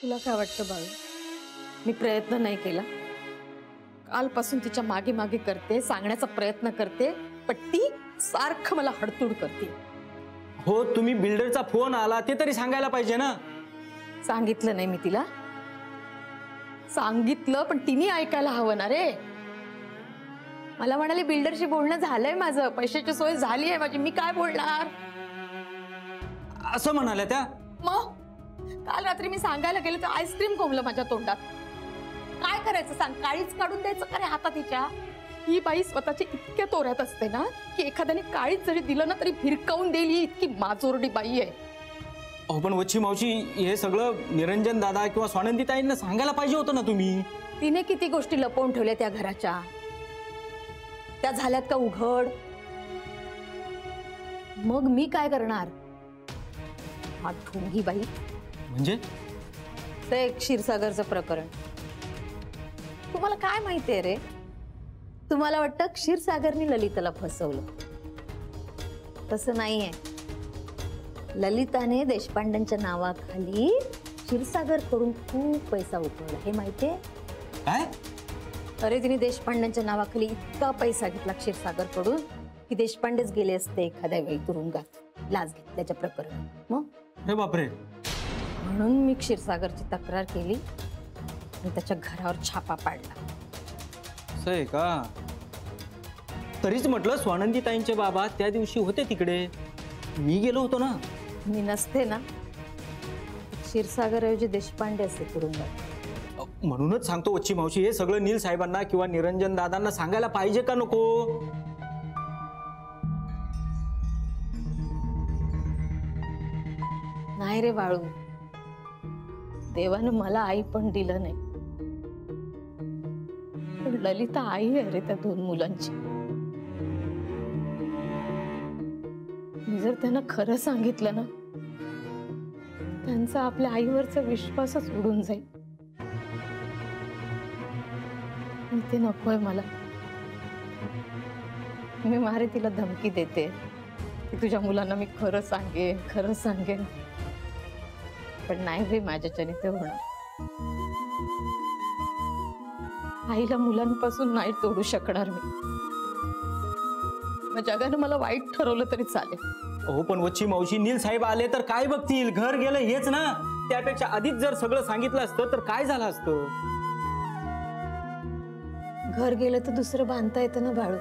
तुला काय वाटतं बाळू, मी प्रयत्न नाही केला? कालपासून तिच्या मागे मागे करते, सांगण्याचा प्रयत्न करते, पण ती सारखं मला हडतूड करते. हो, तुम्ही बिल्डरचा फोन आला ते तरी सांगायला पाहिजे ना. सांगितलं नाही मी तिला? सांगितलं, पण तिने ऐकायला हवं ना रे. मला म्हणाले बिल्डरशी बोलणं झालंय माझं, पैशाची सोय झाली आहे माझी, मी काय बोलणार? असं म्हणाल्या त्या? मग काल रात्री मी सांगायला गेले तर आईस्क्रीम कोंबलं माझ्या तोंडात. काय करायचं सांग? काळीच काढून द्यायचं का रे हातात तिच्या? ही बाई स्वतःची इतक्या तोऱ्यात असते ना की एखाद्याने काळीच जरी दिलं ना तरी भिरकावून देईल, ही इतकी माजोरडी बाई आहे. अहो पण वच्छी मावशी, हे सगळं निरंजन दादा किंवा स्वानंदी ताईंना सांगायला पाहिजे होतं ना तुम्ही. तिने किती गोष्टी लपवून ठेवल्या त्या घराच्या, त्या झाल्यात का उघड? मग मी काय करणार? हा ढोंगी बाई. म्हणजे ते क्षीरसागरचं प्रकरण तुम्हाला काय माहितीये रे? तुम्हाला वाटतं क्षीरसागरने ललिताला फसवलं? तसं नाहीये. ललिताने देशपांड्यांच्या नावाखाली क्षीरसागर कडून खूप पैसा उकळला, हे माहितीये? काय? अरे तिने देशपांड्यांच्या नावाखाली इतका पैसा घेतला क्षीरसागर कडून की देशपांडेच गेले असते एखाद्या वेळी तुरुंगात लाच घेतल्याच्या प्रकरणात. मग अरे बापरे. म्हणून मी क्षीरसागरची तक्रार केली आणि त्याच्या घरावर छापा पाडला. असं आहे का? तरीच म्हटलं स्वानंदी ताईंचे बाबा त्या दिवशी होते तिकडे, मी गेलो होतो ना. मी नसते ना, क्षीरसागर ऐवजी देशपांडे असते तुरुंगात. म्हणूनच सांगतो वच्छी मावशी, हे सगळं नील साहेबांना किंवा निरंजन दादांना सांगायला पाहिजे का नको? नाही रे बाळू, देवानं मला आई पण दिलं नाही, पण ललिता आई आहे रे त्या दोन मुलांची. मी जर त्यांना खरं सांगितलं ना, त्यांचा आपल्या आईवरचा विश्वासच उडून जाईल. ते नकोय मला. मी मारे तिला धमकी देते की तुझ्या मुलांना मी खरं सांगेन, पण नाही रे माझ्याच्याने ते होणार. आईला मुलांपासून नाही तोडू शकणार मी. मग जगानं मला वाईट ठरवलं तरी चालेल. हो पण वच्छी मावशी, नील साहेब आले तर काय बघतील? घर गेलं हेच ना. त्यापेक्षा आधीच जर सगळं सांगितलं असतं तर काय झालं असतं? घर गेलं तर दुसरं बांधता येतं ना बाळू.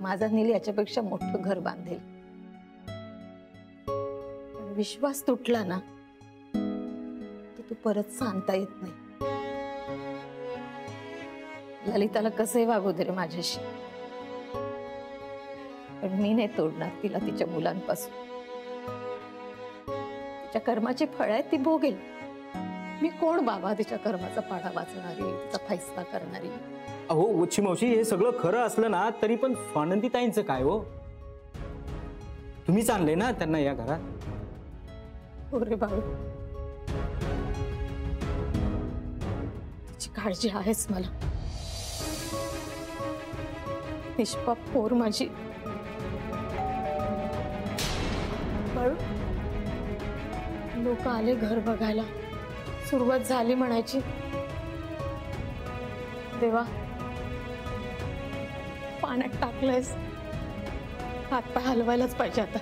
माझा नील याच्यापेक्षा मोठं घर बांधेल. विश्वास तुटला ना तर तू परत सांगता येत नाही. ललिताला कसंही वागू दे रे माझ्याशी, पण मी नाही तोडणार तिला तिच्या मुलांपासून. तिच्या कर्माची फळं आहेत, ती भोगेल. मी कोण बाबा तिच्या कर्माचा पाढा वाचणारी, तिचा फैसला करणारी? अहो वच्छी मावशी, हे सगळं खरं असलं ना तरी पण स्वानंदी ताईंचं काय हो? तुम्हीच आणले ना त्यांना या घरात. हो रे बाळू, तिची काळजी आहेच मला. निष्पाप पोर माझी. बाळू, लोक आले घर बघायला, सुरुवात झाली म्हणायची. देवा, पाण्यात टाकलंयस, हातपाय हलवायलाच पाहिजे आता.